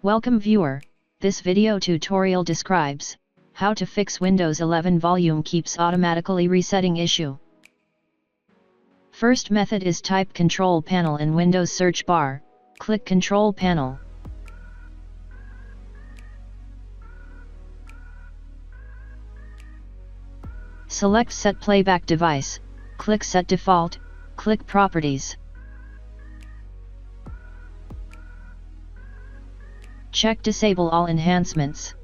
Welcome viewer, this video tutorial describes how to fix Windows 11 volume keeps automatically resetting issue. First method is type Control Panel in Windows search bar, click Control Panel. Select Set Playback Device, click Set Default, click Properties. Check Disable all enhancements.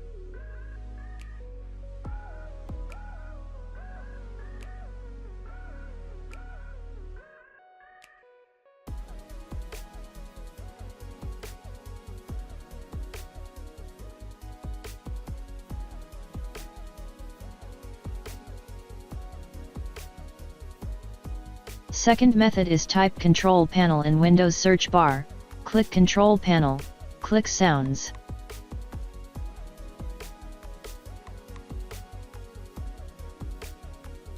Second method is type Control Panel in Windows search bar, click Control Panel, click Sounds.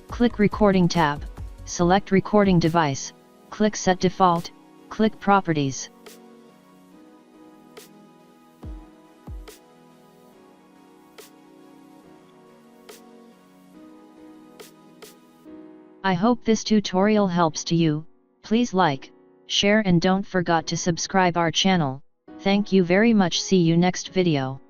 Click Recording tab, select Recording Device, click Set Default, click Properties. I hope this tutorial helps to you. Please like, share and don't forget to subscribe our channel. Thank you very much. See you next video.